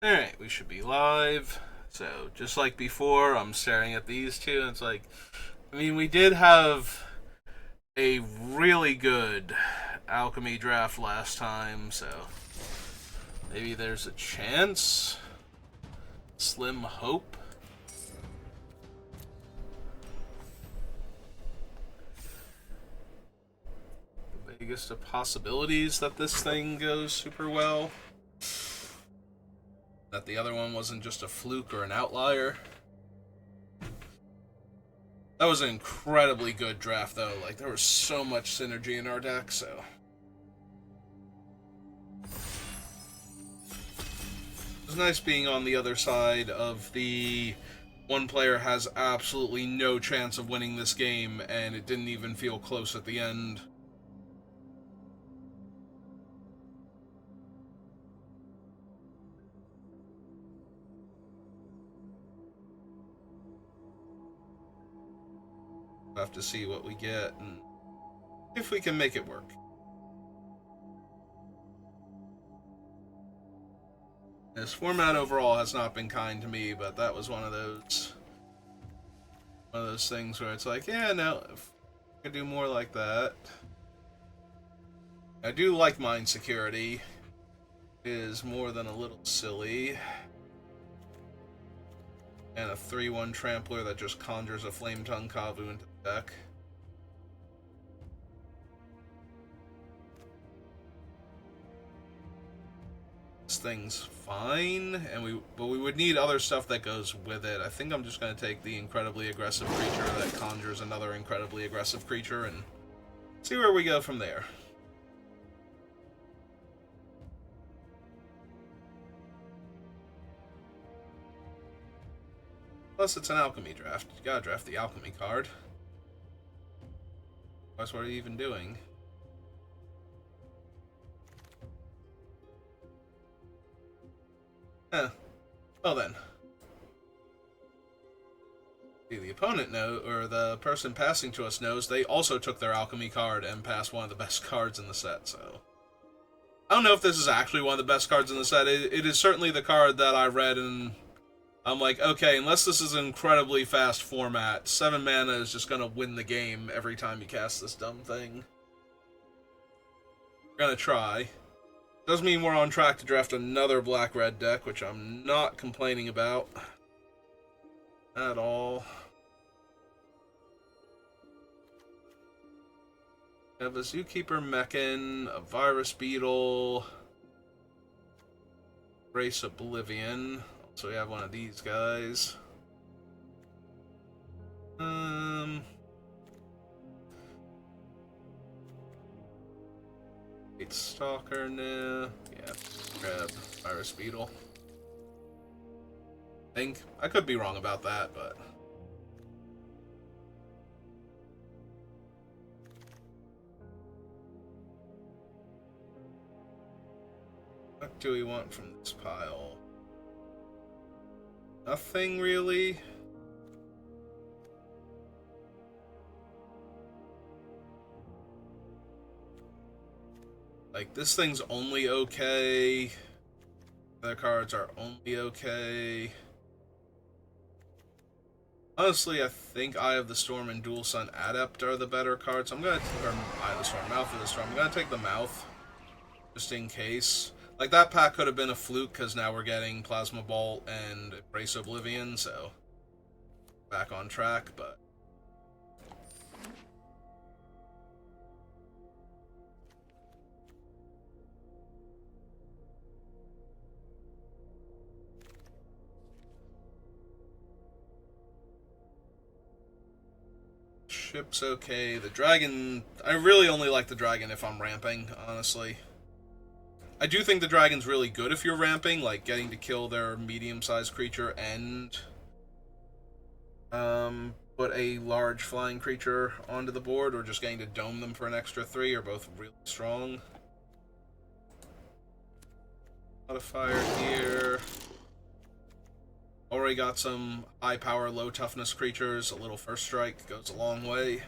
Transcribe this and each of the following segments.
Alright, we should be live. So, just like before, I'm staring at these two, and it's like, I mean, we did have a really good Alchemy draft last time, so maybe there's a chance. Slim hope. The biggest of possibilities that this thing goes super well. That the other one wasn't just a fluke or an outlier. That was an incredibly good draft, though. Like, there was so much synergy in our deck, so. It was nice being on the other side of the one player has absolutely no chance of winning this game, and it didn't even feel close at the end. We'll have to see what we get and if we can make it work. This format overall has not been kind to me, but that was one of those things where it's like, yeah, no, if I could do more like that. I do like mine security. It is more than a little silly. And a 3-1 trampler that just conjures a flametongue Kavu into the deck. This thing's fine, but we would need other stuff that goes with it. I think I'm just going to take the incredibly aggressive creature that conjures another incredibly aggressive creature and see where we go from there. Plus, it's an alchemy draft. You gotta draft the alchemy card. Otherwise, what are you even doing? Eh. Well then. The opponent knows, or the person passing to us knows, they also took their alchemy card and passed one of the best cards in the set, so. I don't know if this is actually one of the best cards in the set. It is certainly the card that I read and I'm like, okay, unless this is an incredibly fast format, 7 mana is just gonna win the game every time you cast this dumb thing. We're gonna try. Does mean we're on track to draft another black-red deck, which I'm not complaining about at all. We have a Zookeeper Mechan, a Virus Beetle, Grace Oblivion. So we have one of these guys. Eight Stalker, nah. Yeah, grab Virus Beetle. I could be wrong about that, but what do we want from this pile? Nothing really. Like, this thing's only okay. Other cards are only okay. Honestly, I think Eye of the Storm and Dual Sun Adept are the better cards. I'm gonna, or Eye of the Storm, Mouth of the Storm. I'm gonna take the Mouth, just in case. Like, that pack could have been a fluke, because now we're getting Plasma Bolt and Embrace Oblivion, so back on track, but ship's okay. The dragon, I really only like the dragon if I'm ramping, honestly. I do think the dragon's really good if you're ramping, like getting to kill their medium-sized creature and put a large flying creature onto the board, or just getting to dome them for an extra 3 are both really strong. Modifier here. Already got some high power, low toughness creatures. A little first strike goes a long way.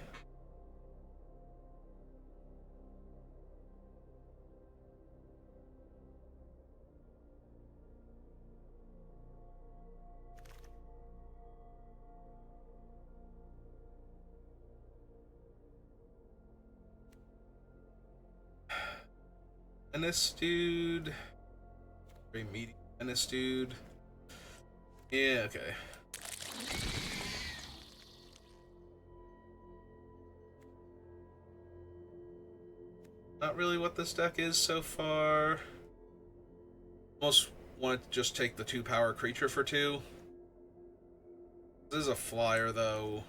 menace dude. Very medium menace dude. Yeah, okay. Not really what this deck is so far. Almost wanted to just take the 2-power creature for 2. This is a flyer, though.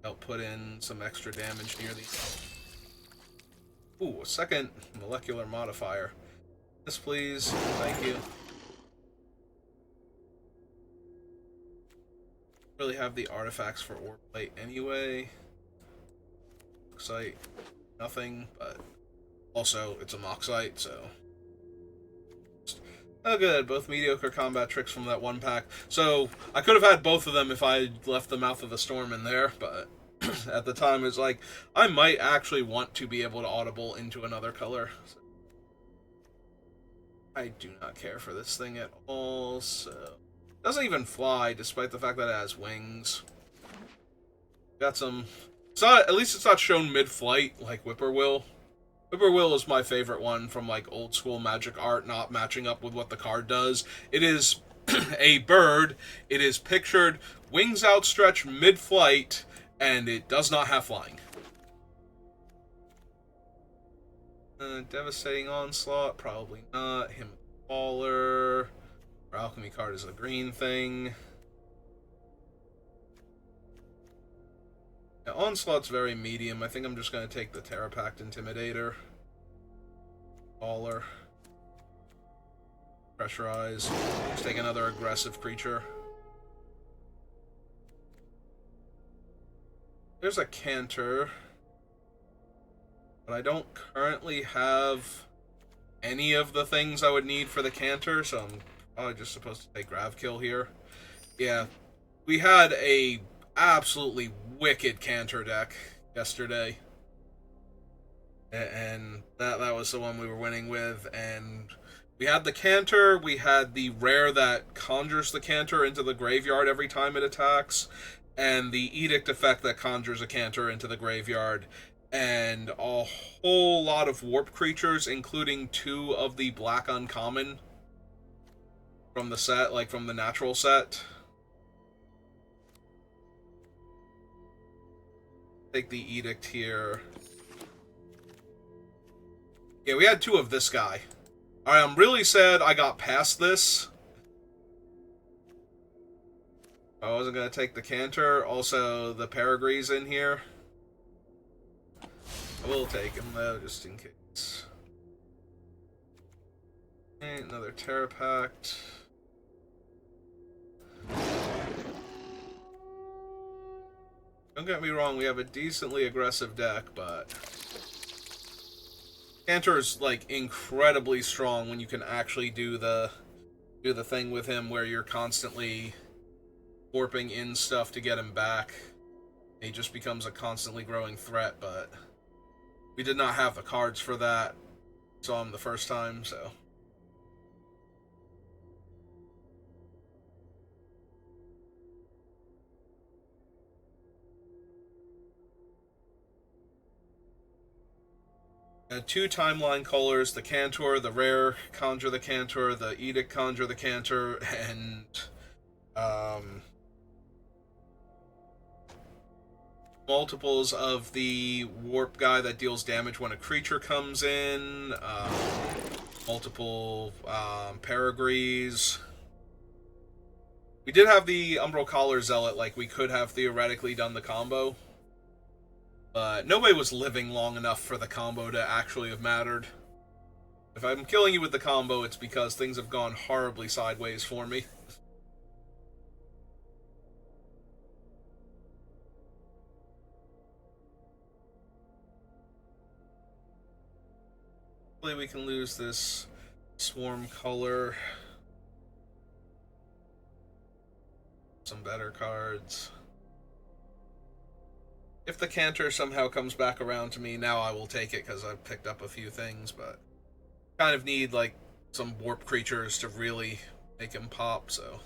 Help put in some extra damage near the... Ooh, a second molecular modifier. Yes, please. Thank you. Really have the artifacts for Orb Plate anyway. Moxite, nothing, but also it's a Moxite, so... Oh good, both mediocre combat tricks from that one pack. So, I could have had both of them if I left the Mouth of the Storm in there, but at the time it's like, I might actually want to be able to audible into another color. So, I do not care for this thing at all, so... It doesn't even fly, despite the fact that it has wings. Got some... It's not, at least it's not shown mid-flight, like Whippoorwill. Whippoorwill is my favorite one from, like, old-school Magic art, not matching up with what the card does. It is a bird. It is pictured, wings outstretched mid-flight, and it does not have flying. Devastating Onslaught, probably not. Him Faller. Our Alchemy card is a green thing. Yeah, Onslaught's very medium. I think I'm just going to take the Terrapact Intimidator. Faller. Pressurize. Just take another aggressive creature. There's a Canter. But I don't currently have any of the things I would need for the Canter, so I'm probably just supposed to take Gravkill here. Yeah, we had a absolutely wicked Canter deck yesterday. And that was the one we were winning with, and we had the Canter, we had the rare that conjures the Canter into the graveyard every time it attacks, and the Edict effect that conjures a Canter into the graveyard, and a whole lot of warp creatures, including 2 of the black uncommon from the set, like from the natural set. Take the Edict here. Yeah, we had 2 of this guy. Alright, I'm really sad I got past this. I wasn't going to take the Canter. Also, the Peregree's in here. I will take him, though, just in case. Okay, another Terrapact. Don't get me wrong, we have a decently aggressive deck, but... Cantor's, like, incredibly strong when you can actually do the thing with him where you're constantly warping in stuff to get him back. He just becomes a constantly growing threat, but we did not have the cards for that. Saw him the first time, so... Two timeline colors, the Cantor, the rare conjure the Cantor, the Edict conjure the Cantor, and multiples of the warp guy that deals damage when a creature comes in, multiple Peregrees. We did have the Umbral Collar Zealot, like we could have theoretically done the combo. But nobody was living long enough for the combo to actually have mattered. If I'm killing you with the combo, it's because things have gone horribly sideways for me. Hopefully we can lose this swarm color. Some better cards. If the Cantor somehow comes back around to me, now I will take it because I've picked up a few things, but kind of need, like, some warp creatures to really make him pop, so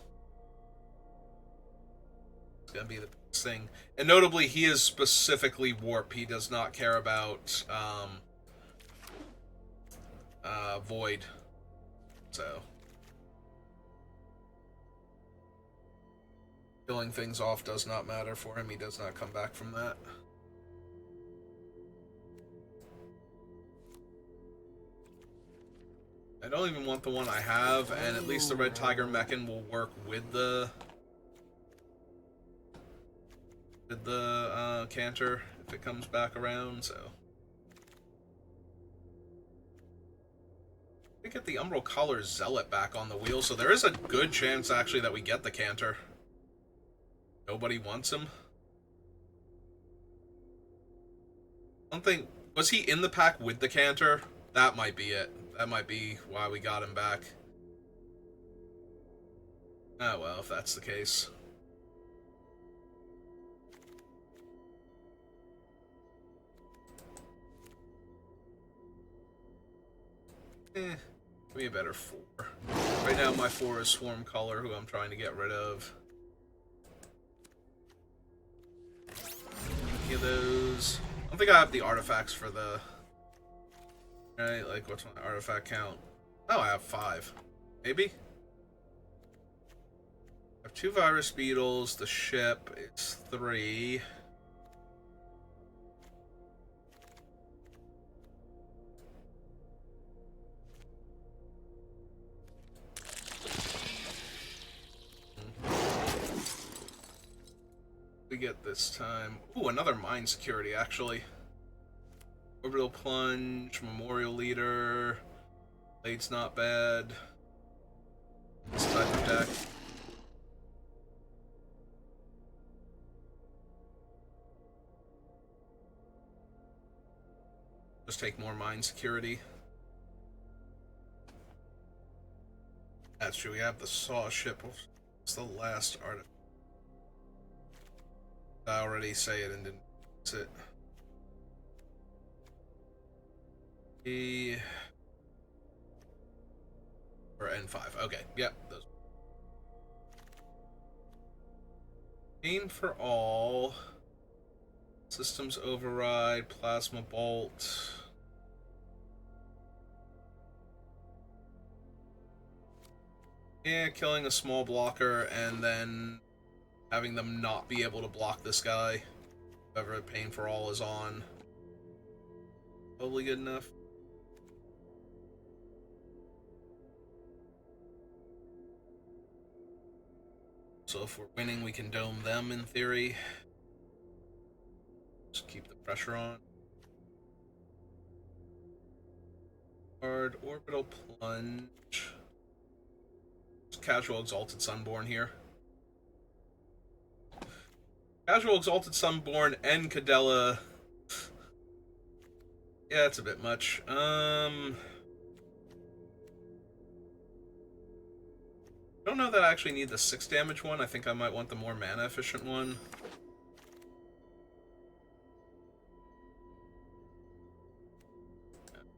it's going to be the biggest thing. And notably, he is specifically warp. He does not care about void. So killing things off does not matter for him. He does not come back from that. I don't even want the one I have, and at least the Red Tiger Mechan will work with the Canter if it comes back around, so. We get the Umbral Collar Zealot back on the wheel, so there is a good chance actually that we get the Canter. Nobody wants him. I don't think... Was he in the pack with the Canter? That might be it. That might be why we got him back. Oh well, if that's the case. Give me a better 4. Right now my 4 is Swarm Color, who I'm trying to get rid of. Any of those. I don't think I have the artifacts for the... Right, like what's my artifact count? Oh, I have 5. Maybe? I have 2 Virus Beetles, the ship, it's 3. We get this time. Ooh, another mine security, actually. Orbital Plunge, Memorial Leader. Blade's not bad. This type of deck. Just take more mine security. That's true, we have the Saw Ship. It's the last artifact. I already say it and didn't fix it. Or N5. Okay, yep. Those. Pain for all. Systems Override, Plasma Bolt. Yeah, killing a small blocker and then having them not be able to block this guy. Whoever Pain for All is on. Probably good enough. So if we're winning, we can dome them in theory. Just keep the pressure on. Hard Orbital Plunge. Just casual Exalted Sunborn here. Casual Exalted Sunborn and Cadella. Yeah, it's a bit much. I don't know that I actually need the 6 damage one. I think I might want the more mana efficient one.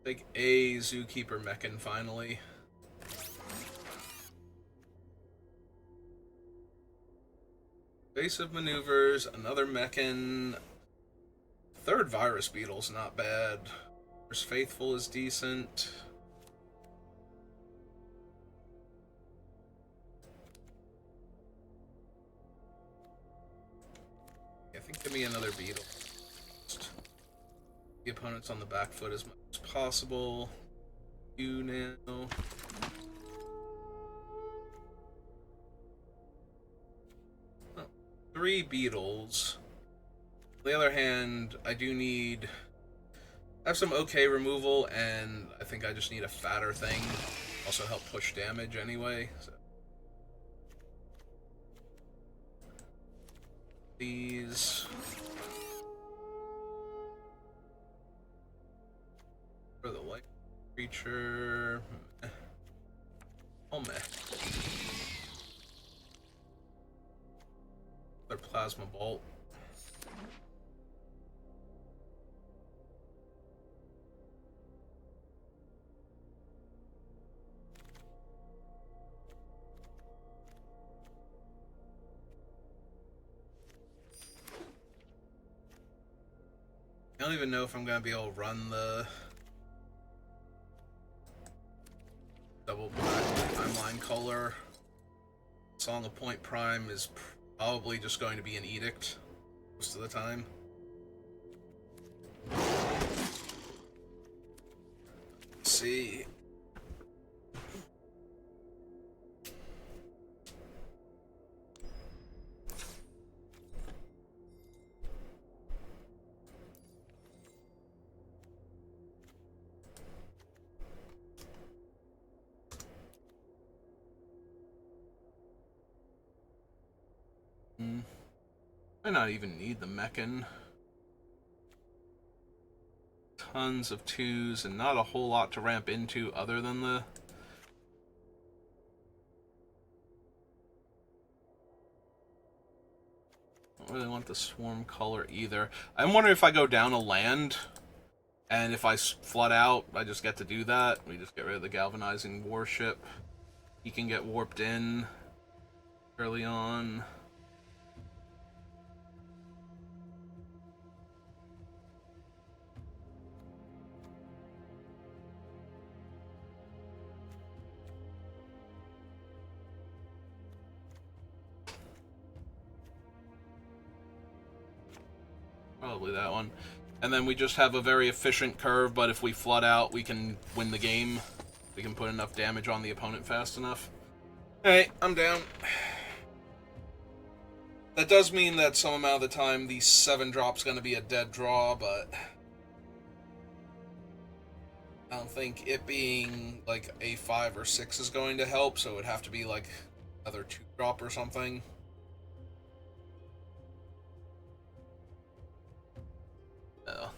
Take a Zookeeper Mechan finally. Evasive Maneuvers, another Mechan. 3rd Virus Beetle's not bad. First Faithful is decent. I think give me another Beetle. Just the opponent's on the back foot as much as possible. You now. 3 Beetles. On the other hand, I do need... I have some okay removal, and I think I just need a fatter thing. Also help push damage anyway. So. These... For the light creature... Meh. Oh meh. Their Plasma Bolt. I don't even know if I'm gonna be able to run the 9 color. Song of Point Prime is probably just going to be an edict most of the time. Let's see. Might not even need the Mechan. Tons of 2s and not a whole lot to ramp into other than the... Don't really want the Swarm color either. I'm wondering if I go down a land, and if I flood out, I just get to do that. We just get rid of the Galvanizing Warship. He can get warped in early on. Probably that one. And then we just have a very efficient curve, but if we flood out, we can win the game. We can put enough damage on the opponent fast enough. Alright, I'm down. That does mean that some amount of the time the 7-drop's going to be a dead draw, but I don't think it being like a 5 or 6 is going to help, so it would have to be like another 2-drop or something. No.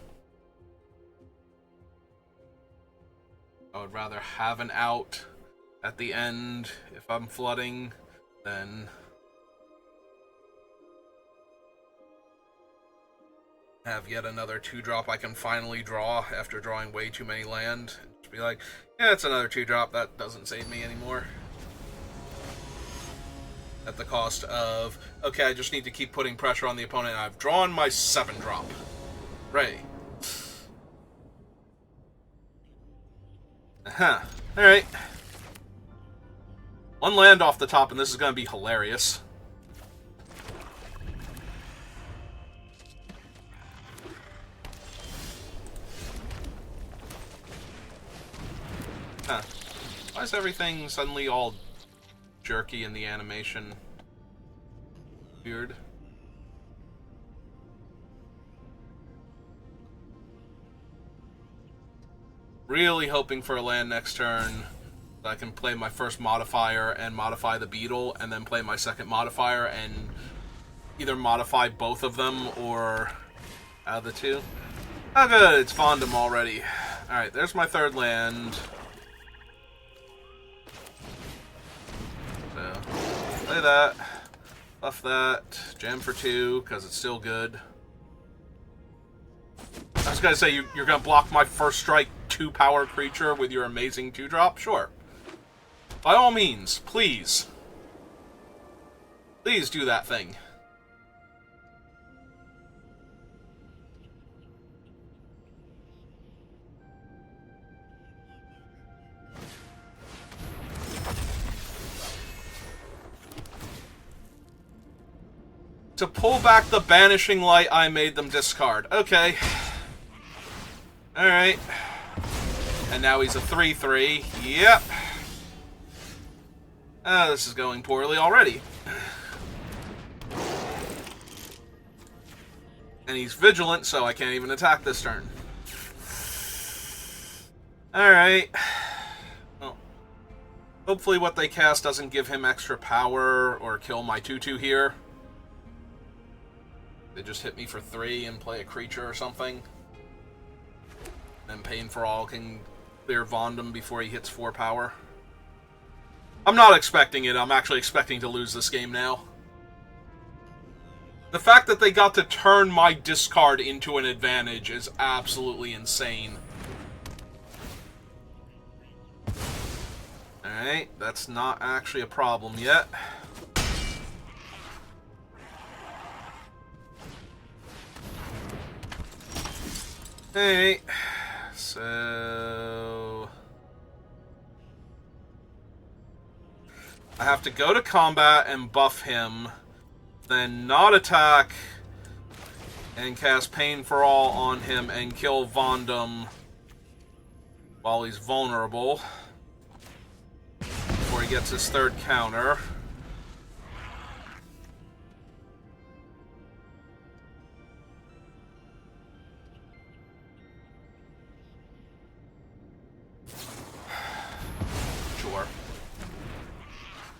I would rather have an out at the end if I'm flooding than have yet another 2-drop I can finally draw after drawing way too many land. And just be like, yeah, it's another 2-drop, that doesn't save me anymore. At the cost of, okay, I just need to keep putting pressure on the opponent, and I've drawn my 7-drop. Right. Alright. One land off the top, and this is going to be hilarious. Huh. Why is everything suddenly all jerky in the animation? Weird. Really hoping for a land next turn so I can play my first modifier and modify the beetle, and then play my second modifier and either modify both of them or out of the two. Oh good, it's Fondom already. Alright, there's my 3rd land. So, play that. Buff that. Gem for 2, because it's still good. I was going to say, you're going to block my first strike 2-power creature with your amazing 2-drop? Sure. By all means, please. Please do that thing. To pull back the Banishing Light, I made them discard. Okay. Alright. And now he's a 3/3. Yep. This is going poorly already. And he's vigilant, so I can't even attack this turn. Alright. Well, hopefully what they cast doesn't give him extra power or kill my 2/2 here. They just hit me for 3 and play a creature or something. Then Pain for All can clear Vondom before he hits 4 power. I'm not expecting it. I'm actually expecting to lose this game now. The fact that they got to turn my discard into an advantage is absolutely insane. Alright, that's not actually a problem yet. Hey, so I have to go to combat and buff him, then not attack, and cast Pain for All on him and kill Vondum while he's vulnerable before he gets his third counter. Sure.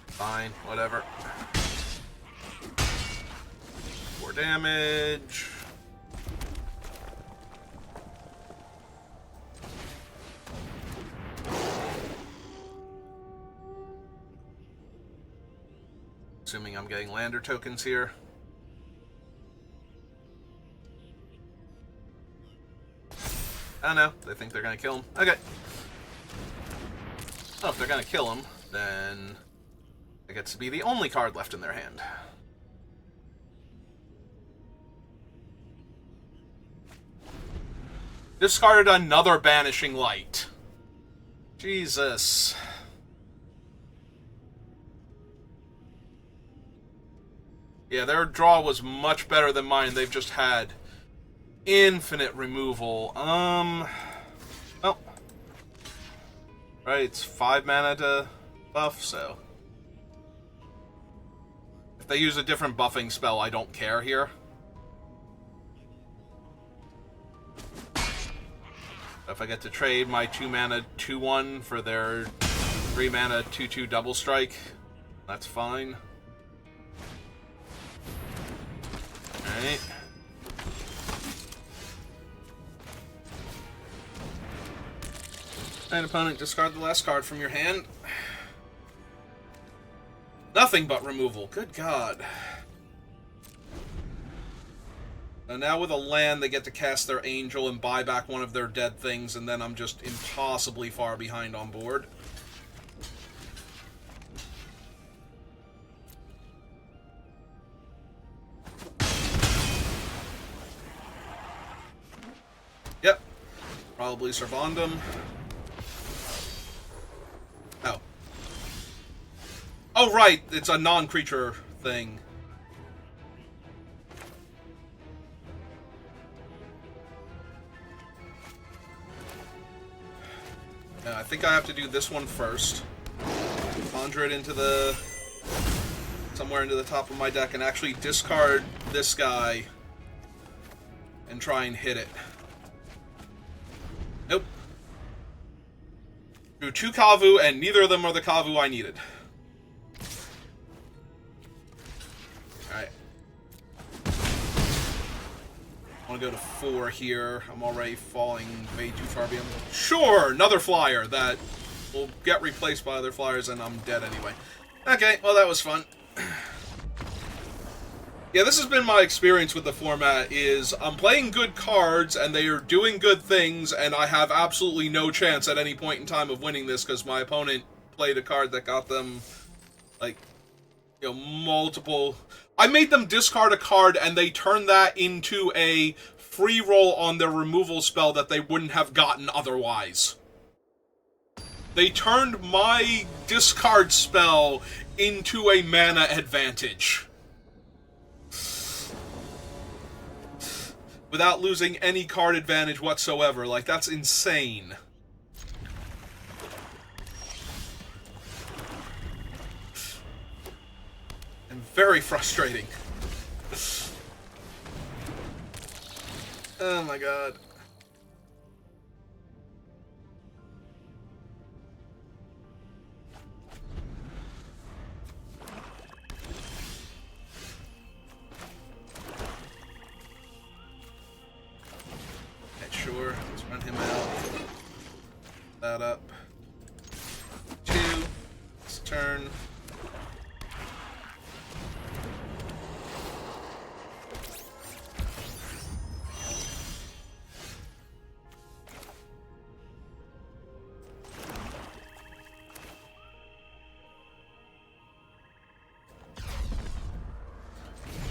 Fine, whatever. 4 damage. Assuming I'm getting lander tokens here. Oh no, they think they're gonna kill him. Okay. Oh, if they're gonna kill him, then it gets to be the only card left in their hand. Discarded another Banishing Light. Jesus. Yeah, their draw was much better than mine. They've just had infinite removal. Well. Right, it's 5 mana to buff, so. If they use a different buffing spell, I don't care here. If I get to trade my 2 mana 2/1 for their 3 mana 2/2 double strike, that's fine. Alright. And opponent, discard the last card from your hand. Nothing but removal. Good God. And now with a land, they get to cast their Angel and buy back one of their dead things, and then I'm just impossibly far behind on board. Yep. Probably Servandum. Oh. Oh, right! It's a non-creature thing. I think I have to do this one first. Conjure it into the... somewhere into the top of my deck and actually discard this guy and try and hit it. Nope. Drew 2 Kavu, and neither of them are the Kavu I needed. Alright. I want to go to 4 here. I'm already falling way too far behind. Sure! Another flyer that will get replaced by other flyers, and I'm dead anyway. Okay, well that was fun. Yeah, this has been my experience with the format, is I'm playing good cards, and they are doing good things, and I have absolutely no chance at any point in time of winning this, because my opponent played a card that got them, like, you know, multiple... I made them discard a card, and they turned that into a free roll on their removal spell that they wouldn't have gotten otherwise. They turned my discard spell into a mana advantage. Without losing any card advantage whatsoever. Like, that's insane. And very frustrating. Oh my god. Sure, let's run him out. That up. 2. This turn.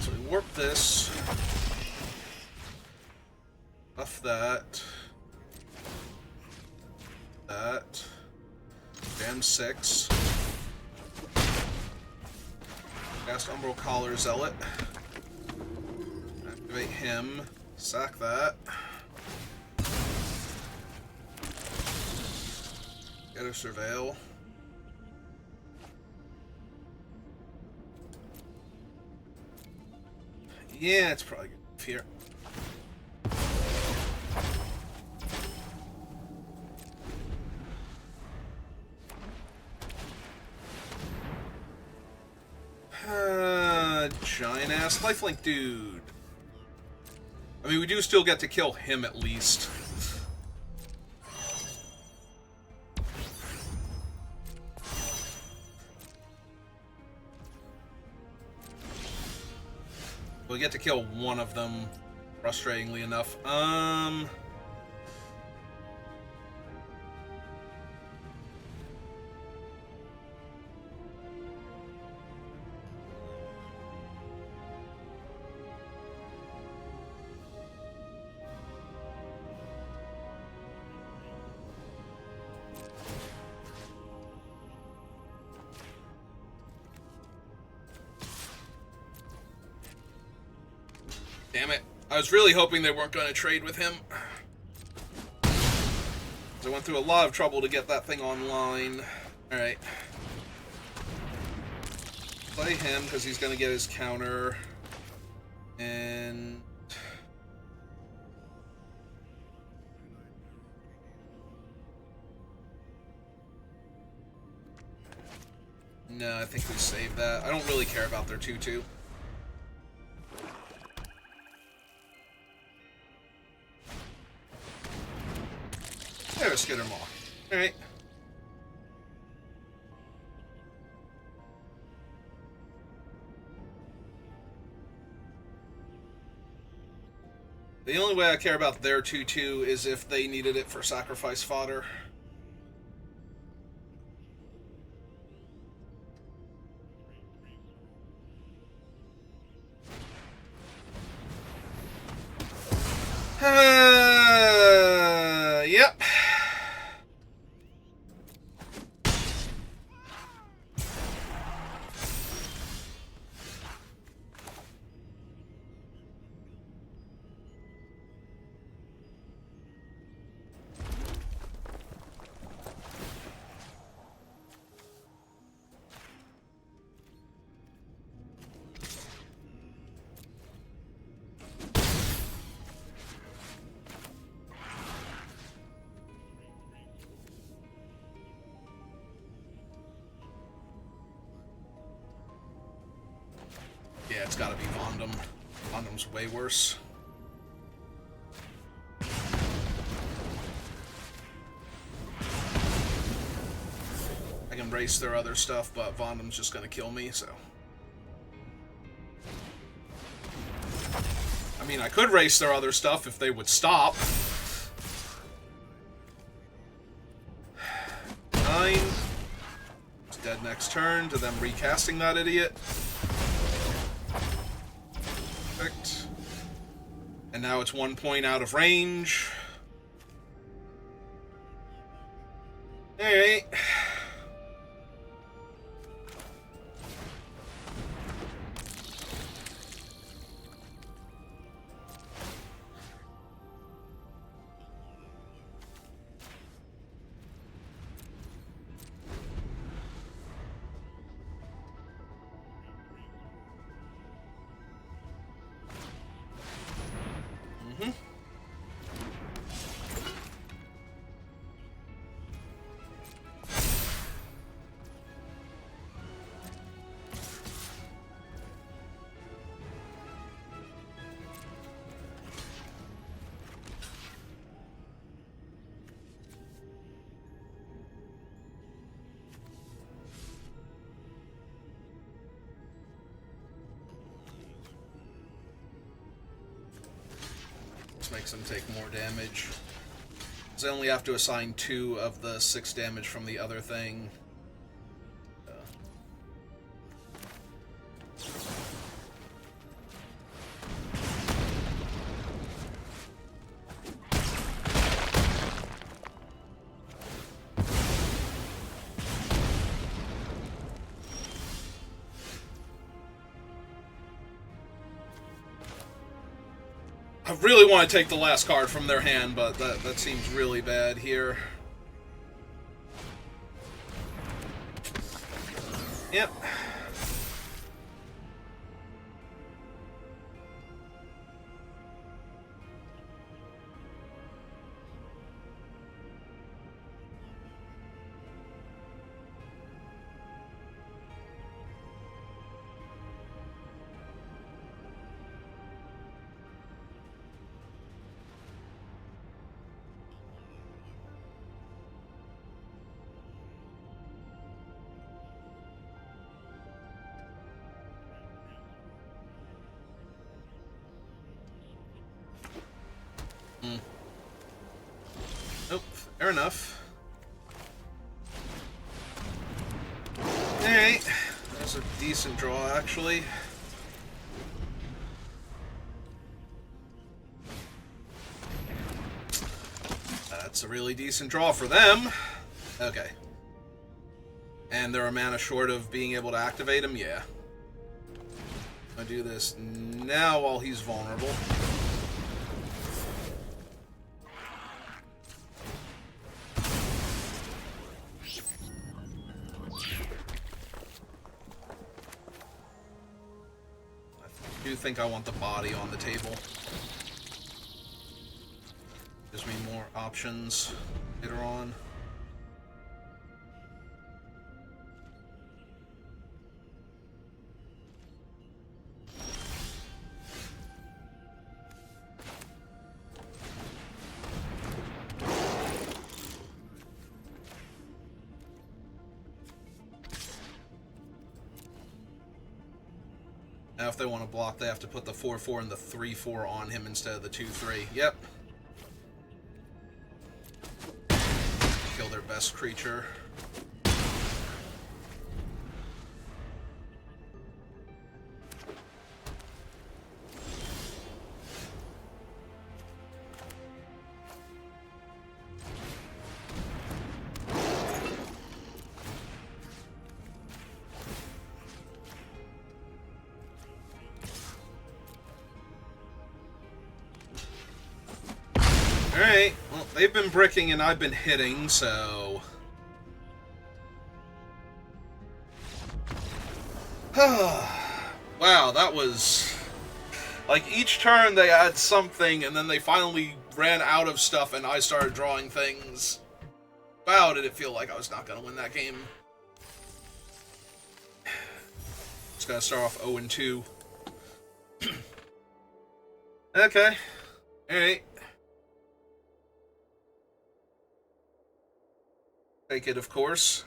So we warp this. Buff that. That. Jam 6. Cast Umbral Collar Zealot. Activate him. Sack that. Get a Surveil. Yeah, it's probably good here. Giant ass lifelink dude. I mean, we do still get to kill him at least. We get to kill one of them, frustratingly enough. Damn it. I was really hoping they weren't going to trade with him. I went through a lot of trouble to get that thing online. Alright. Play him, because he's going to get his counter. And... no, I think we saved that. I don't really care about their 2-2. There's Skittermaw. Alright. The only way I care about their 2-2 is if they needed it for sacrifice fodder. Yep. Yeah, it's gotta be Vondum. Vondum's way worse. I can race their other stuff, but Vondum's just gonna kill me, so... I mean, I could race their other stuff if they would stop. 9. It's dead next turn to them recasting that idiot. Perfect. And now it's 1 point out of range. Alright. Makes them take more damage. Because I only have to assign 2 of the 6 damage from the other thing. I really want to take the last card from their hand, but that seems really bad here. Yep. Nope, fair enough. Alright, that was a decent draw, actually. That's a really decent draw for them. Okay. And they're a mana short of being able to activate him? Yeah. I'll do this now while he's vulnerable. I do think I want the body on the table. Gives me more options later on. Now, if they want to block, they have to put the 4/4 and the 3/4 on him instead of the 2/3. Yep. Kill their best creature. Alright, well, they've been bricking and I've been hitting, so... Wow, that was... Like, each turn they had something, and then they finally ran out of stuff, and I started drawing things. Wow, did it feel like I was not going to win that game. Just gotta start off 0-2. Okay. Alright. Take it, of course.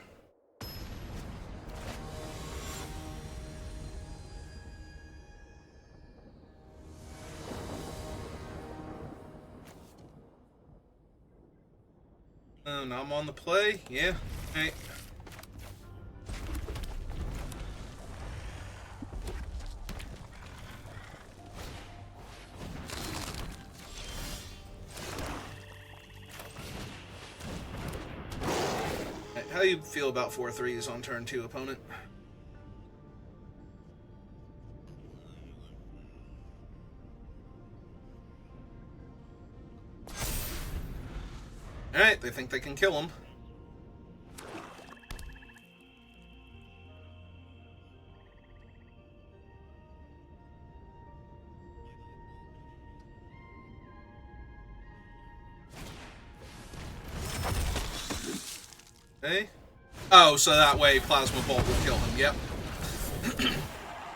Oh, now I'm on the play? Yeah. Hey. How do you feel about 4/3s on turn 2, opponent? Alright, they think they can kill him. Okay. Oh, so that way Plasma Bolt will kill him, yep.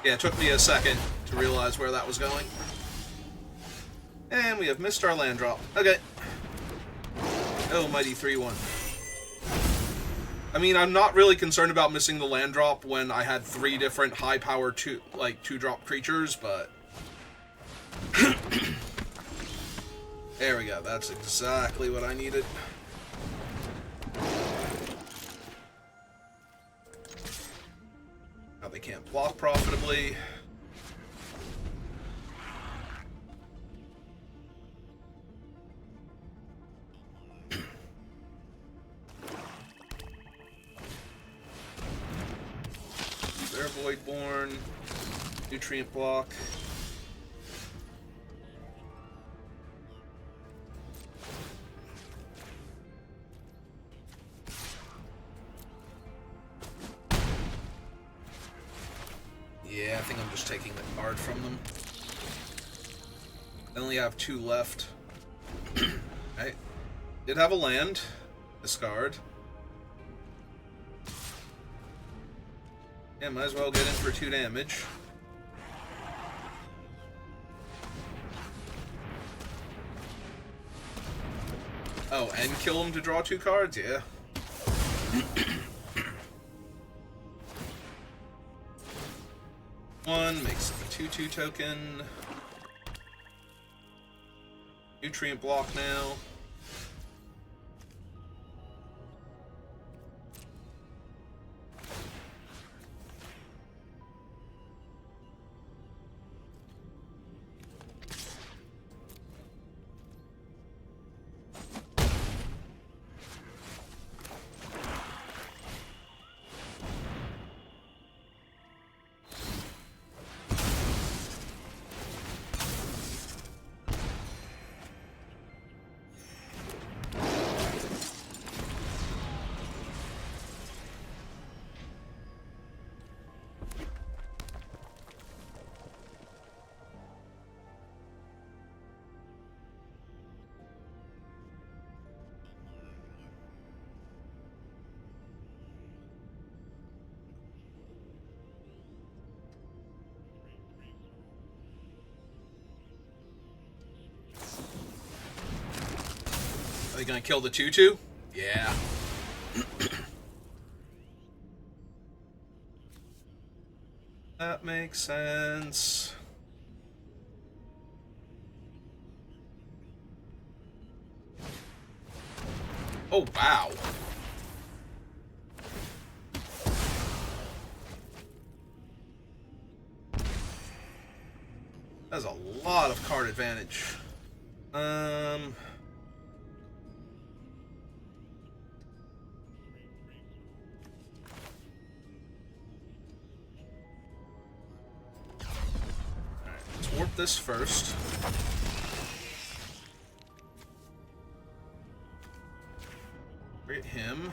Yeah, it took me a second to realize where that was going. And we have missed our land drop. Okay. Oh, mighty 3/1. I mean, I'm not really concerned about missing the land drop when I had 3 different high power 2-drop creatures, but... There we go, that's exactly what I needed. Now they can't block profitably. Their Voidborn, Nutrient block. just taking the card from them. I only have 2 left. I did have a land. Discard. Yeah, might as well get in for 2 damage. Oh, and kill him to draw 2 cards? Yeah. One makes it a 2/2 token. Nutrient block now. Are they gonna kill the 2/2? Yeah. That makes sense. Oh, wow. That's a lot of card advantage. Warp this first. Hit him.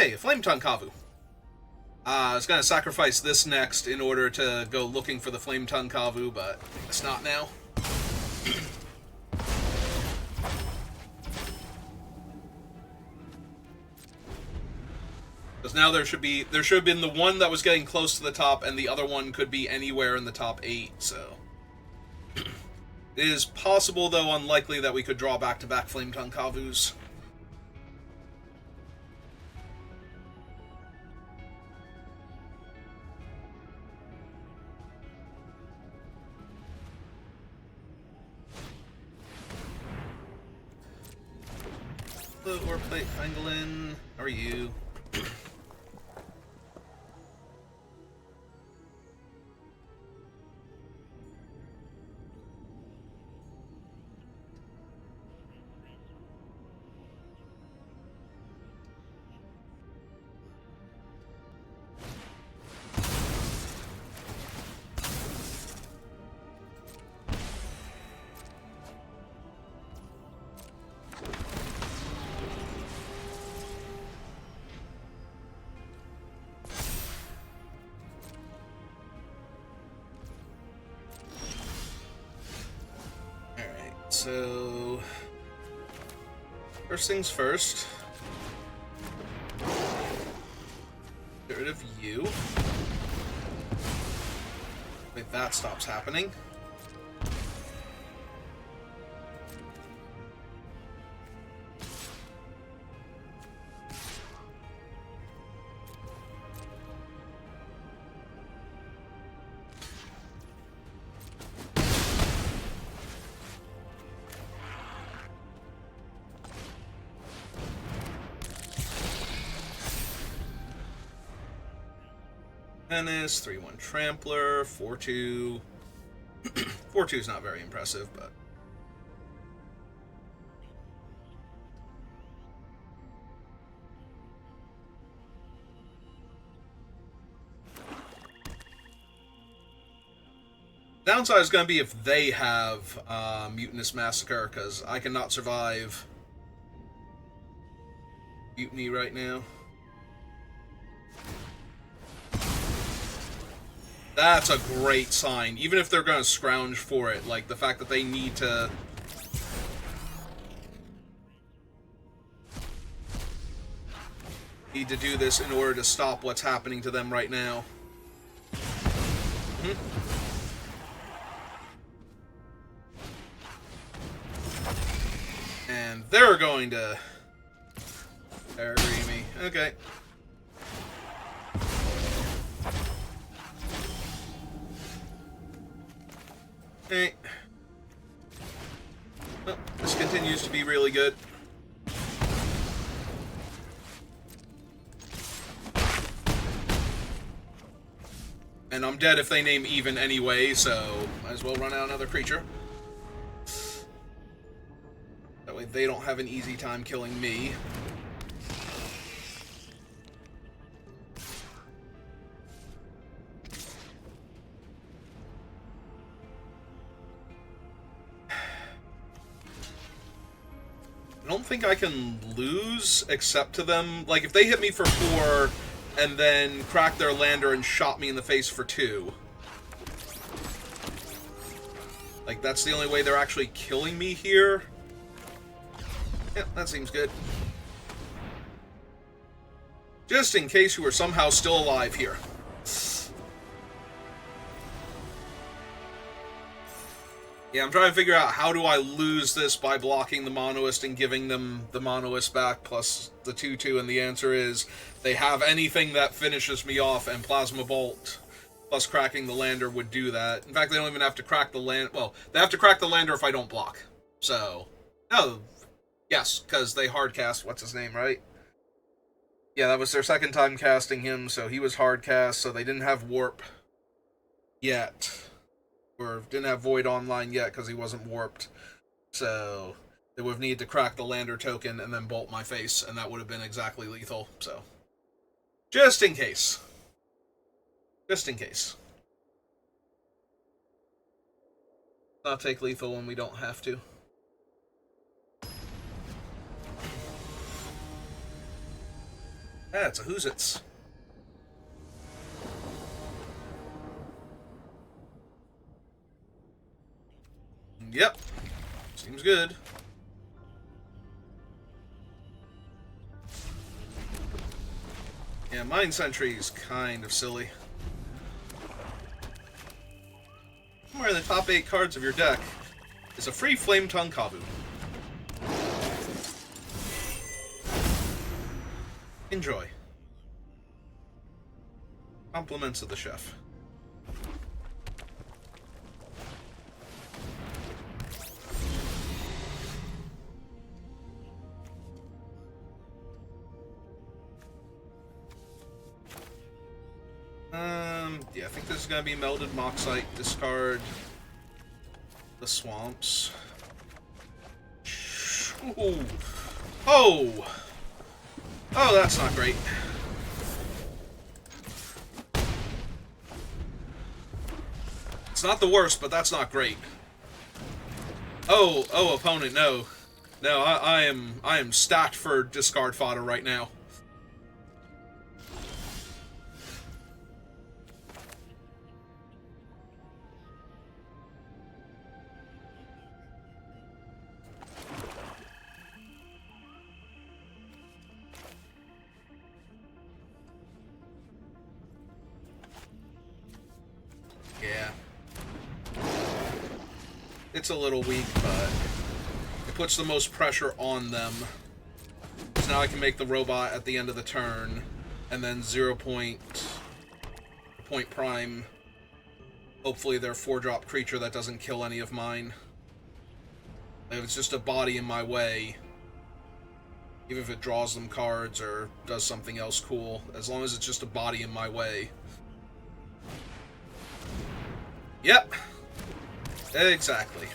Hey, flametongue Kavu. I was gonna sacrifice this next in order to go looking for the flametongue Kavu, but it's not now. Because now there should have been the one that was getting close to the top, and the other one could be anywhere in the top 8. So it is possible, though unlikely, that we could draw back-to-back flametongue Kavus. Or plate Pangolin. How are you? So, first things first, get rid of you. Wait, that stops happening. Menace, 3/1 Trampler, 4/2. 4/2 is not very impressive, but... Downside is going to be if they have Mutinous Massacre, because I cannot survive Mutiny right now. That's a great sign. Even if they're going to scrounge for it, like the fact that they need to... do this in order to stop what's happening to them right now. And they're going to bury me. Okay. Hey. Oh, this continues to be really good. And I'm dead if they name even anyway, so might as well run out another creature. That way they don't have an easy time killing me. I don't think I can lose except to them. Like, if they hit me for 4 and then cracked their lander and shot me in the face for 2. Like, that's the only way they're actually killing me here. Yeah, that seems good. Just in case you were somehow still alive here. Yeah, I'm trying to figure out how do I lose this by blocking the Monoist and giving them the Monoist back plus the 2/2, and the answer is they have anything that finishes me off, and Plasma Bolt plus cracking the lander would do that. In fact, they don't even have to crack the land. Well, they have to crack the lander if I don't block. So, no. Yes, because they hardcast what's his name, right? Yeah, that was their second time casting him, so he was hardcast, so they didn't have Warp yet. Or didn't have Void online yet because he wasn't warped. So they would have needed to crack the lander token and then bolt my face, and that would have been exactly lethal. So just in case. Just in case. Not take lethal when we don't have to. Yeah, it's a Who's It's. Yep. Seems good. Yeah, Mind Sentry's kind of silly. Somewhere in the top 8 cards of your deck is a free Flametongue Kavu. Enjoy. Compliments of the chef. Yeah, I think this is going to be Melded Moxite. Discard the Swamps. Ooh. Oh! Oh, that's not great. It's not the worst, but that's not great. Oh, opponent, no. No, I am stacked for discard fodder right now. Yeah. It's a little weak, but it puts the most pressure on them. So now I can make the robot at the end of the turn, and then 0 point prime. Hopefully their 4-drop creature that doesn't kill any of mine. If it's just a body in my way, even if it draws them cards or does something else cool, as long as it's just a body in my way, Yep. Exactly.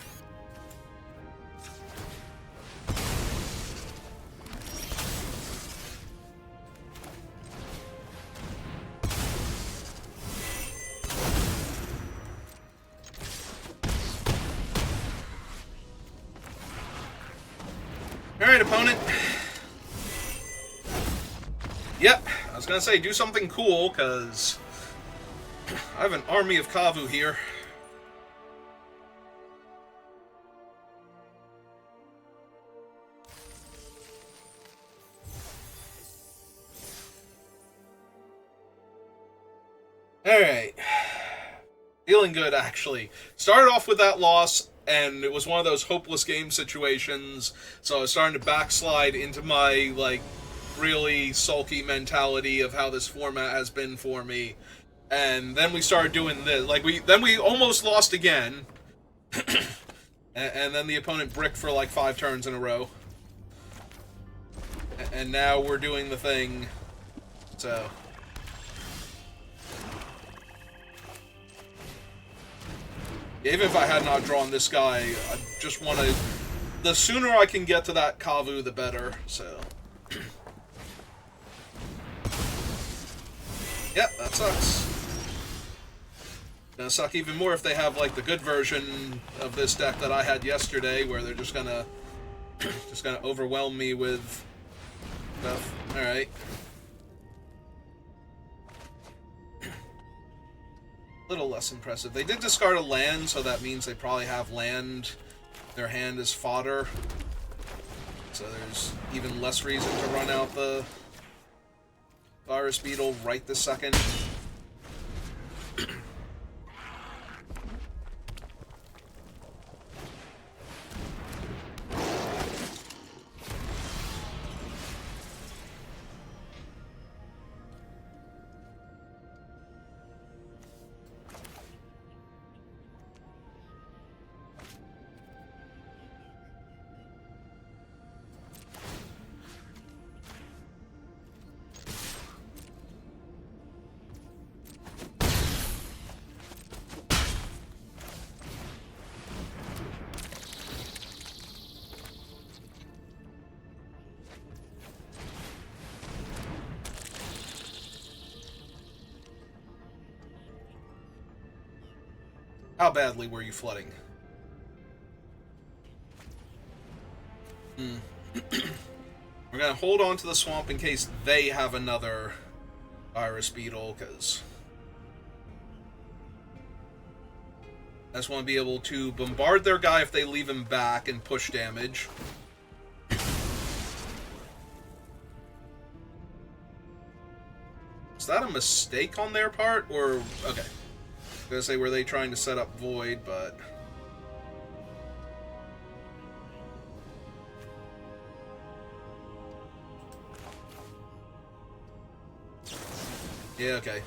Alright, opponent. Yep, I was gonna say, do something cool, because I have an army of Kavu here. Alright. Feeling good, actually. Started off with that loss, and it was one of those hopeless game situations, so I was starting to backslide into my, like, really sulky mentality of how this format has been for me. And then we started doing this. Like, we almost lost again. And then the opponent bricked for, like, 5 turns in a row. And now we're doing the thing. So... even if I had not drawn this guy, I just want to... the sooner I can get to that Kavu, the better, so... yep, that sucks. Gonna suck even more if they have, like, the good version of this deck that I had yesterday, where they're just gonna... just gonna overwhelm me with stuff. Alright. Little less impressive. They did discard a land, so that means they probably have land. Their hand is fodder. So there's even less reason to run out the Virus Beetle right this second. How badly were you flooding? We're gonna hold on to the swamp in case they have another Virus Beetle, because I just want to be able to bombard their guy if they leave him back and push damage. Is that a mistake on their part, or... okay. I was gonna say, were they trying to set up Void, but... yeah, okay.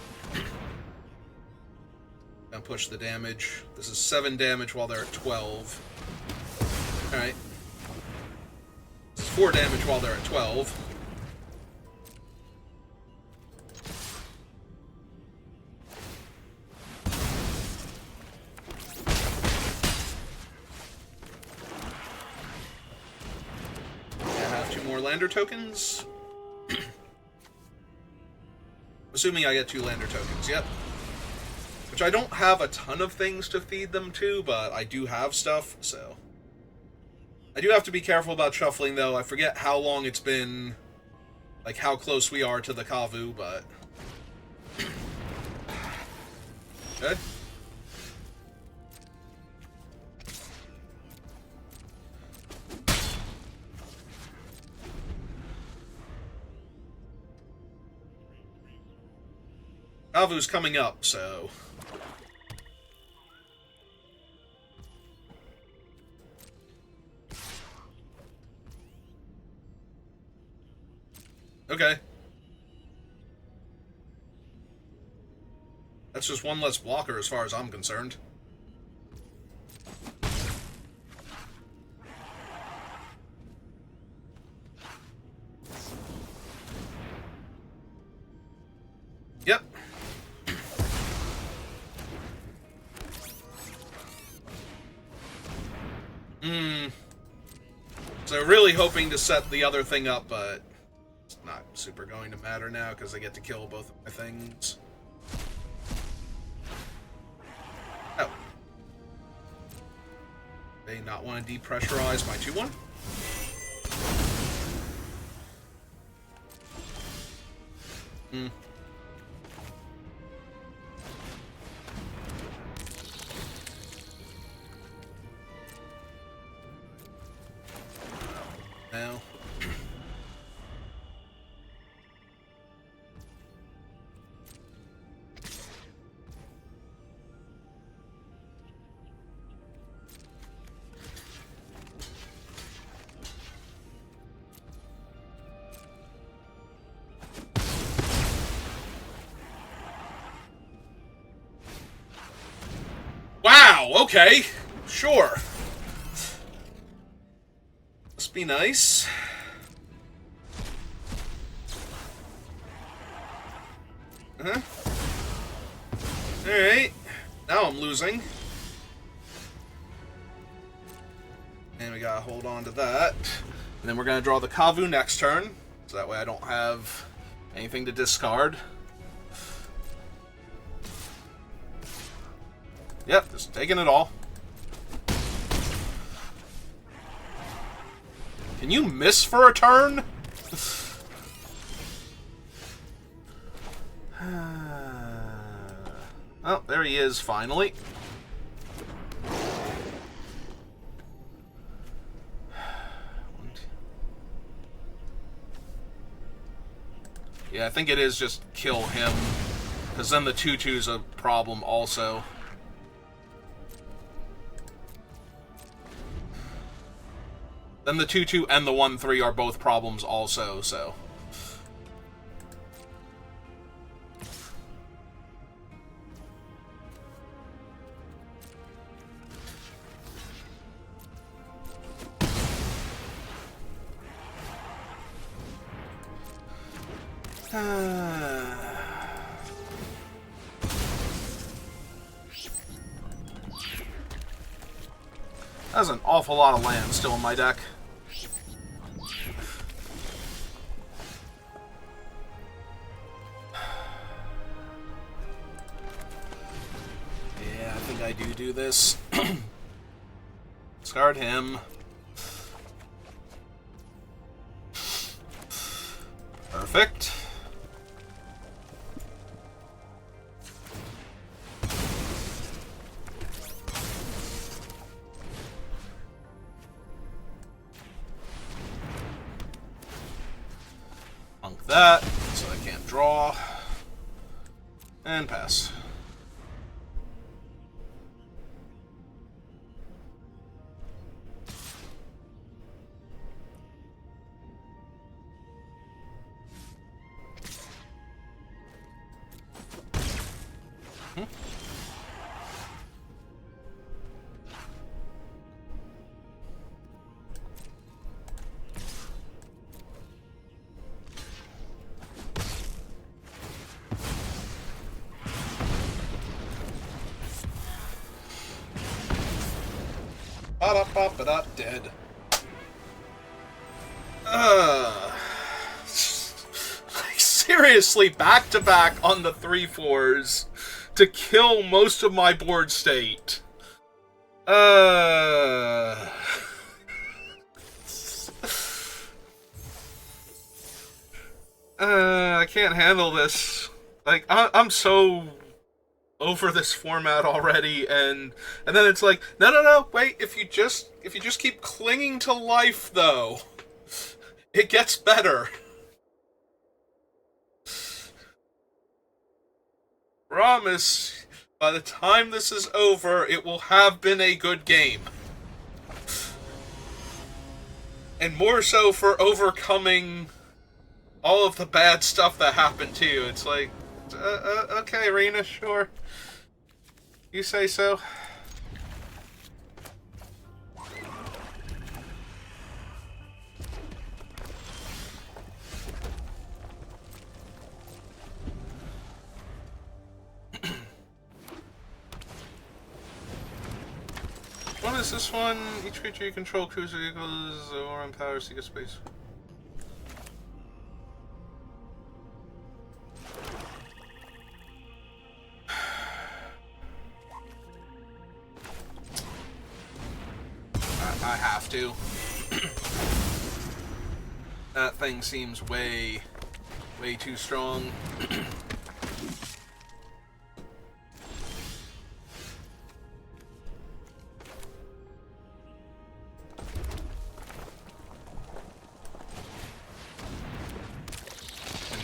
Gonna push the damage. This is 7 damage while they're at 12. Alright. This is 4 damage while they're at 12. Lander tokens? Assuming I get 2 Lander tokens, yep. Which I don't have a ton of things to feed them to, but I do have stuff, so... I do have to be careful about shuffling, though. I forget how long it's been, like, how close we are to the Kavu, but... good. Kavu's coming up, so... okay. That's just one less blocker as far as I'm concerned. Yep. So really hoping to set the other thing up, but it's not super going to matter now because I get to kill both of my things. Oh. They not want to depressurize my 2-1? Now. Wow, okay. Sure. Must be nice. Uh-huh. Alright. Now I'm losing. And we gotta hold on to that. And then we're gonna draw the Kavu next turn. So that way I don't have anything to discard. Yep, just taking it all. Can you miss for a turn? Oh, there he is, finally. Yeah, I think it is just kill him. Because then the 2/2's a problem also. Then the 2/2 and the 1/3 are both problems also, so. That's an awful lot of land still in my deck. Yeah, I think I do this. Discard him. Perfect. Punk that, so I can't draw. And pass. Ba-da-ba-ba-da, dead. Like, seriously, back-to-back on the 3/4s to kill most of my board state. I can't handle this. Like, I'm so over this format already, and then it's like, no, wait, if you just keep clinging to life, though, it gets better. Promise, by the time this is over, it will have been a good game. And more so for overcoming all of the bad stuff that happened to you. It's like, okay, Rena, sure. You say so. one is this one? Each creature you control, cruiser vehicles, or empower secret space. I have to. That thing seems way too strong.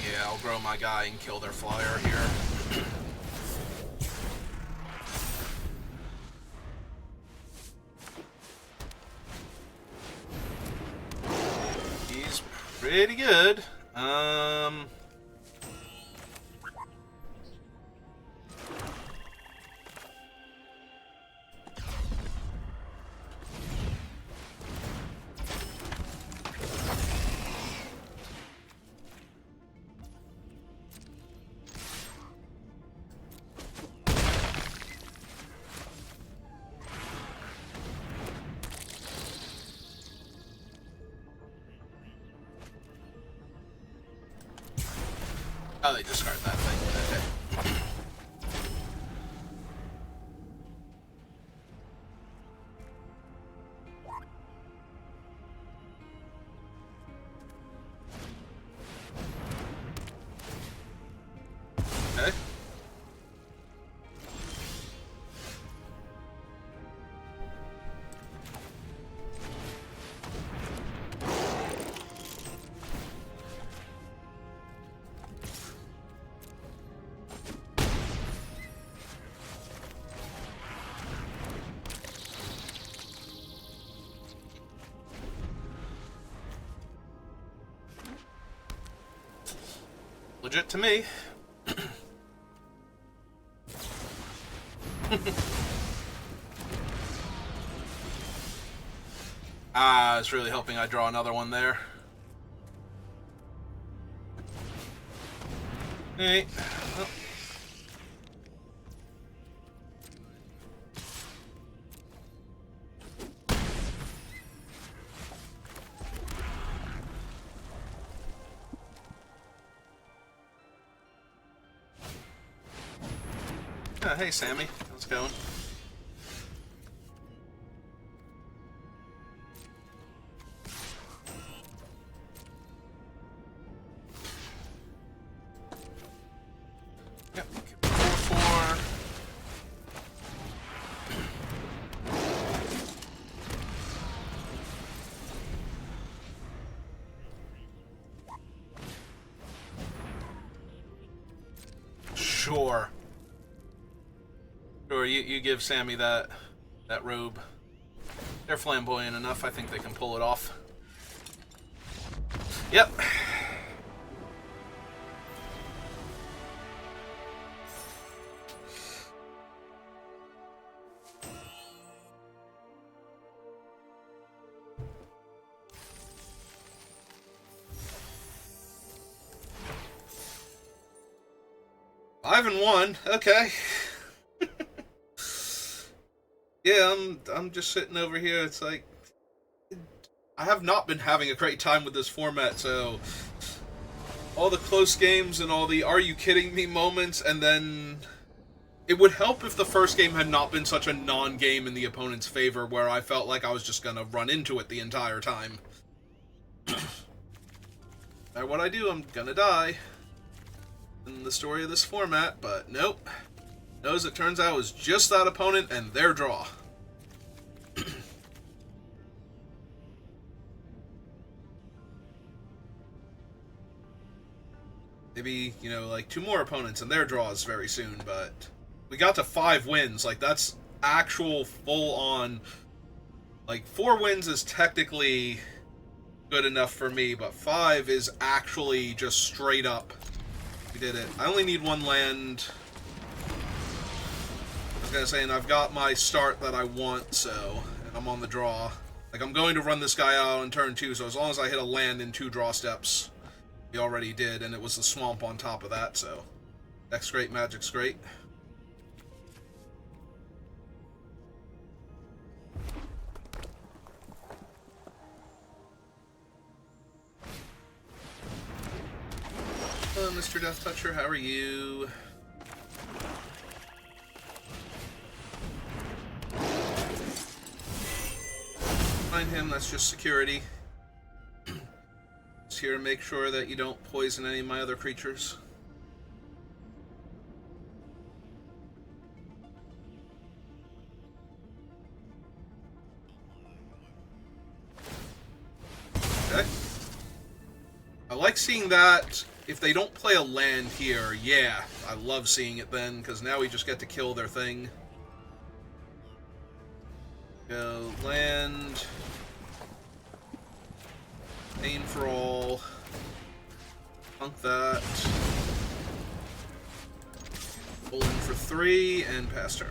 Yeah, I'll grow my guy and kill their flyer here. He's pretty good. Oh, they discard that thing. Okay. Okay. Legit to me. It's really hoping I draw another one there. Hey. Oh. Yeah, hey Sammy, how's it going? Yep, 4/4. Sure. Sure, you give Sammy that robe. They're flamboyant enough, I think they can pull it off. Yep. Five and 1, okay. Yeah, I'm just sitting over here. It's like I have not been having a great time with this format, so all the close games and all the "are you kidding me" moments, and then it would help if the first game had not been such a non-game in the opponent's favor, where I felt like I was just gonna run into it the entire time. No matter what I do, I'm gonna die in the story of this format, but nope. No, as it turns out, it was just that opponent and their draw. Maybe, you know, like 2 more opponents and their draws very soon, but we got to 5 wins. Like, that's actual full-on... Like, 4 wins is technically good enough for me, but 5 is actually just straight up. We did it. I only need 1 land. I was gonna say, and I've got my start that I want, so... And I'm on the draw. Like, I'm going to run this guy out on turn 2, so as long as I hit a land in 2 draw steps... We already did, and it was the swamp on top of that, so... Deck's great, Magic's great. Hello, Mr. Death Toucher, how are you? Find him, that's just security. Just here to make sure that you don't poison any of my other creatures. Okay. I like seeing that. If they don't play a land here, yeah, I love seeing it then, because now we just get to kill their thing. Go land. Pain for all. Punk that. Pull in for 3 and pass turn.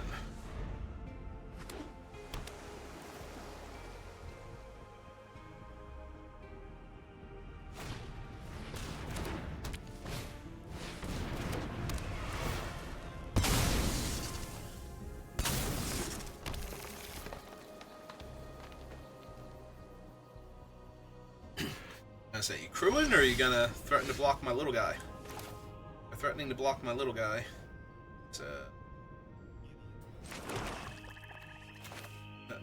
Say, you crewing, or are you gonna threaten to block my little guy? You're threatening to block my little guy.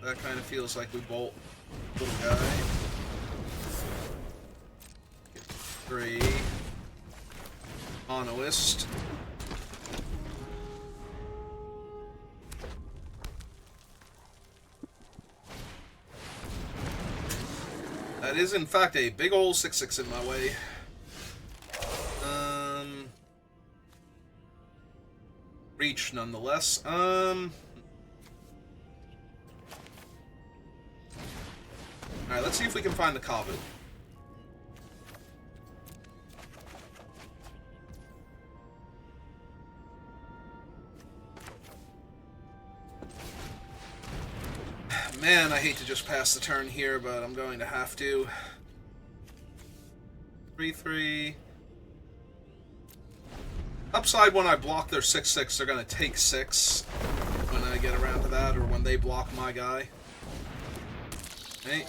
That kind of feels like we bolt little guy. Get 3. Monoist. That is, in fact, a big ol' 6/6 in my way. Reach, nonetheless. Alright, let's see if we can find the Kavu. Man, I hate to just pass the turn here, but I'm going to have to. 3/3. Upside, when I block their 6/6, they're going to take 6 when I get around to that, or when they block my guy. Okay.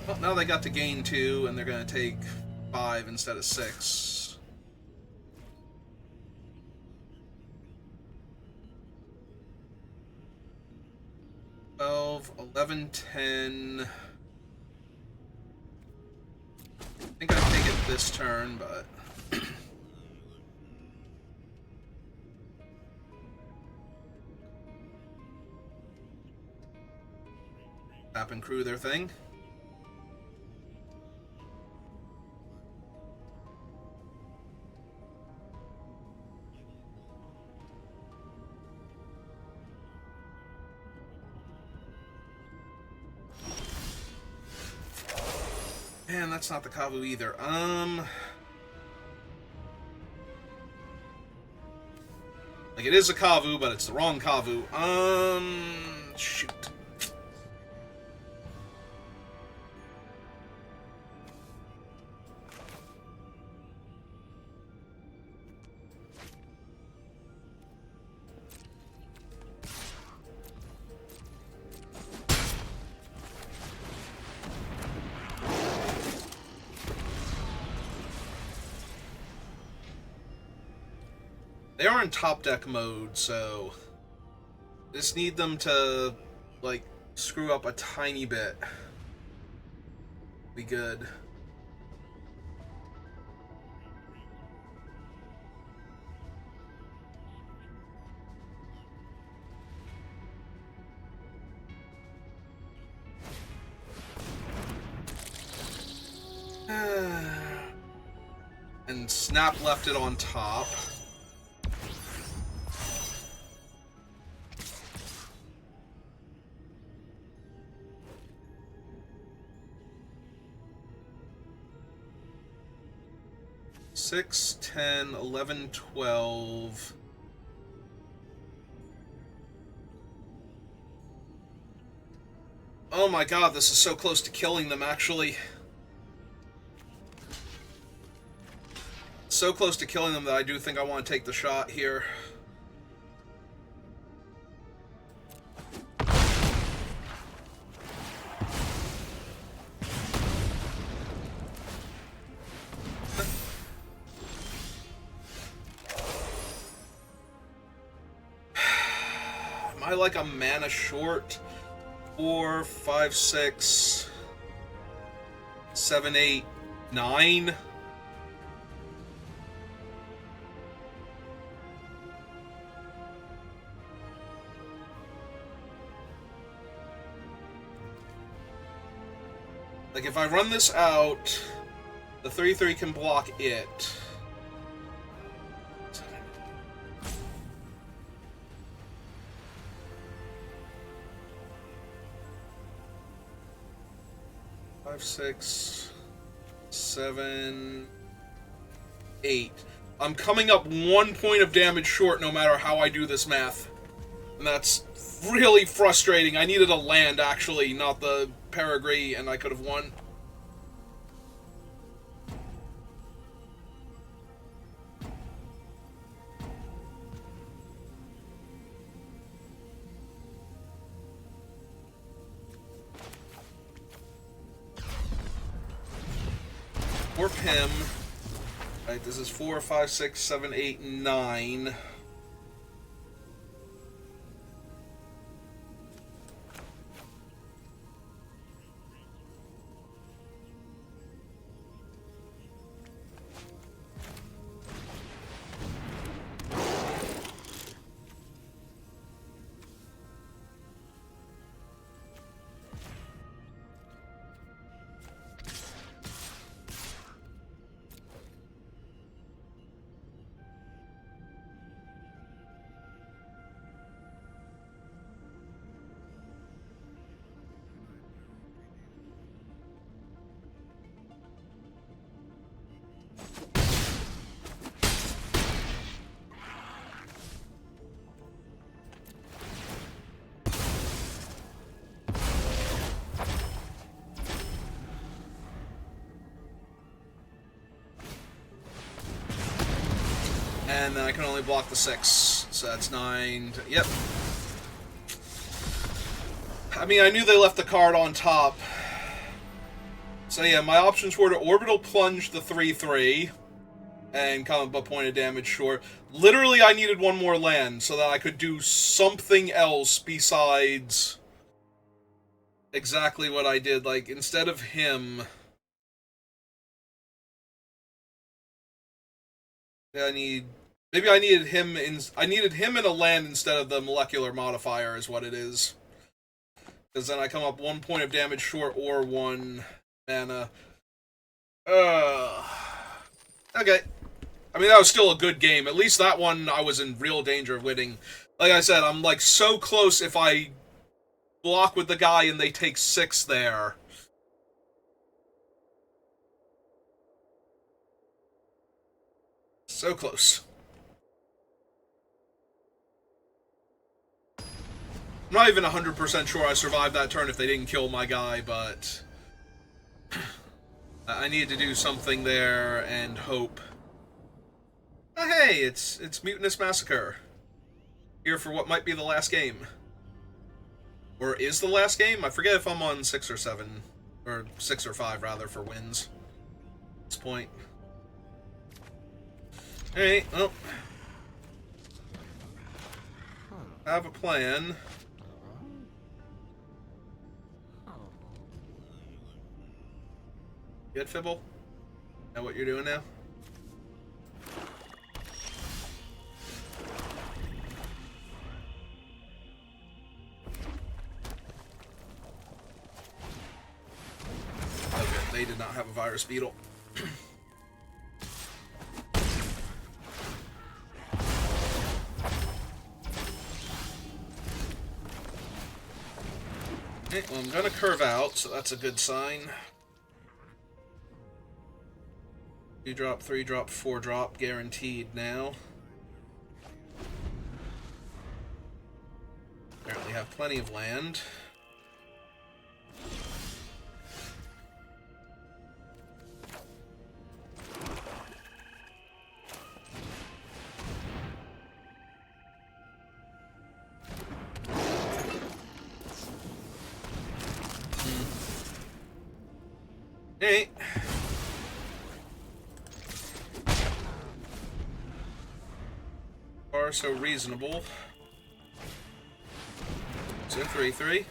Well, now they got to gain 2, and they're going to take 5 instead of 6. 12, 11, 10. I think I'd take it this turn, but... Tap and crew their thing. Man, that's not the Kavu either. Like, it is a Kavu, but it's the wrong Kavu. Shoot. They are in top deck mode, so just need them to, like, screw up a tiny bit. Be good. And Snap left it on top. Six, 10, 11, 12. Oh my god, this is so close to killing them, actually. So close to killing them that I do think I want to take the shot here. I like a mana short? 4, 5, 6, 7, 8, 9. Like, if I run this out, the 3/3 can block it. 5, 6, 7, 8. I'm coming up 1 point of damage short no matter how I do this math. And that's really frustrating. I needed a land, actually, not the Perigee, and I could have won. Warp him. Right, this is 4, 5, 6, 7, 8, 9. And then I can only block the 6, so that's 9. Yep. I mean, I knew they left the card on top. So yeah, my options were to Orbital Plunge the 3/3 and come up a point of damage short. Literally, I needed one more land so that I could do something else besides exactly what I did. Like, instead of him... Maybe I needed him in a land instead of the molecular modifier is what it is. Because then I come up 1 point of damage short or 1 mana. Okay. I mean, that was still a good game. At least that one I was in real danger of winning. Like I said, I'm like so close if I block with the guy and they take 6 there. So close. I'm not even 100% sure I survived that turn if they didn't kill my guy, but... I needed to do something there and hope. Oh, hey, it's Mutinous Massacre. Here for what might be the last game. Or is the last game? I forget if I'm on 6 or 7. Or 6 or 5, rather, for wins. At this point. Alright, well. I have a plan. Good, Fibble? Know what you're doing now? Okay, they did not have a virus beetle. Okay, well, I'm gonna curve out, so that's a good sign. 2-drop, 3-drop, 4-drop, guaranteed now. Apparently have plenty of land. Hey. Far so reasonable. So 3-3.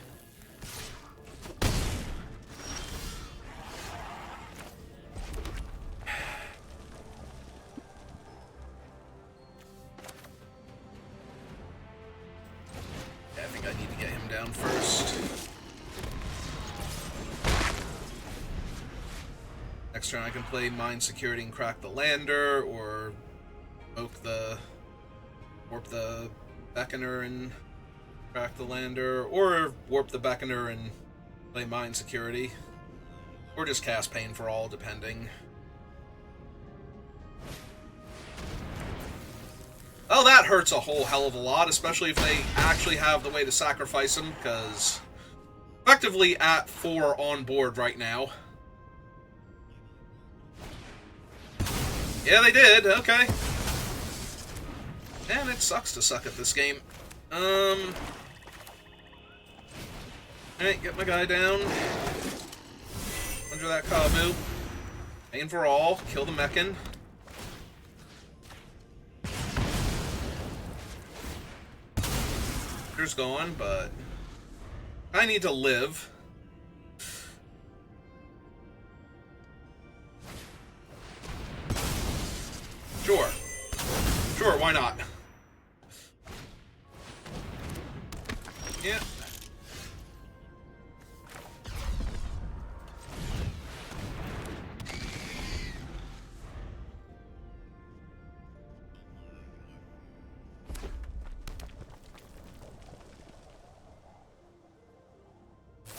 I think I need to get him down first. Next turn I can play Mind Security and crack the lander, or warp the Beckoner and crack the lander, or warp the Beckoner and play Mind Security, or just cast Pain for All, depending. Oh, that hurts a whole hell of a lot, especially if they actually have the way to sacrifice him, because effectively at 4 on board right now. Yeah, they did. Okay. And it sucks to suck at this game. Alright, get my guy down. Under that Kabu. Pain for All. Kill the Mechan. Here's going, but I need to live. Sure. Sure, why not? Yeah.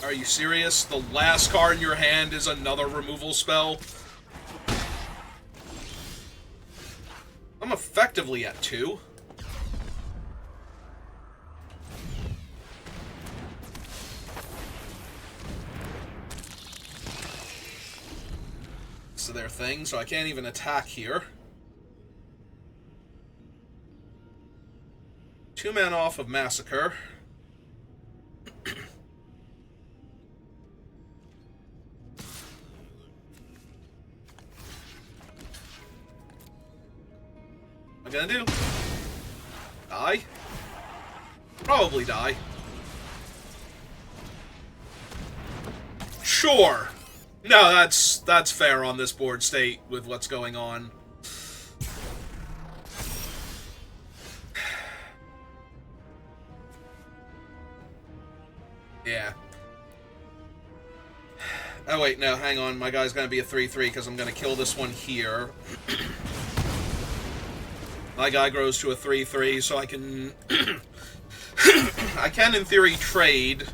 Are you serious? The last card in your hand is another removal spell? I'm effectively at 2. So their thing, so I can't even attack here. 2 mana off of Massacre. What am I gonna do? Die? Probably die. Sure. No, that's fair on this board state with what's going on. Yeah. Oh wait, no, hang on. My guy's gonna be a 3-3 because I'm gonna kill this one here. My guy grows to a 3-3, so I can I can in theory trade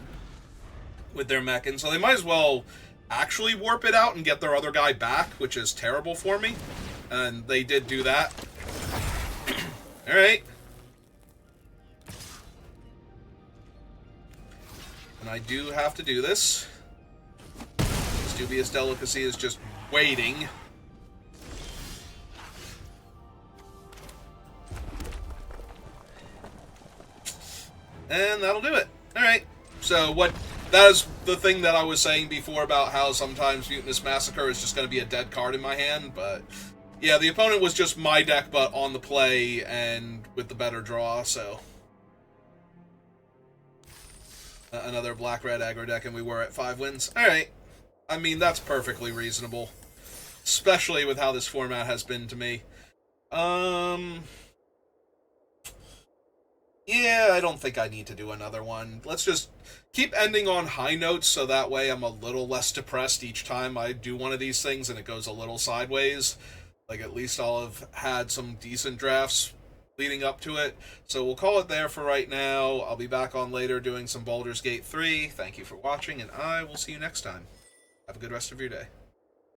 with their Mechan, so they might as well actually warp it out and get their other guy back, which is terrible for me. And they did do that. Alright. And I do have to do this. This Dubious Delicacy is just waiting. And that'll do it. Alright. So that is the thing that I was saying before about how sometimes Mutinous Massacre is just going to be a dead card in my hand, but yeah, the opponent was just my deck, but on the play and with the better draw, so another black-red aggro deck, and we were at 5 wins. Alright. I mean, that's perfectly reasonable, especially with how this format has been to me. Yeah, I don't think I need to do another one. Let's just keep ending on high notes so that way I'm a little less depressed each time I do one of these things and it goes a little sideways. Like, at least I'll have had some decent drafts leading up to it. So we'll call it there for right now. I'll be back on later doing some Baldur's Gate 3. Thank you for watching, and I will see you next time. Have a good rest of your day.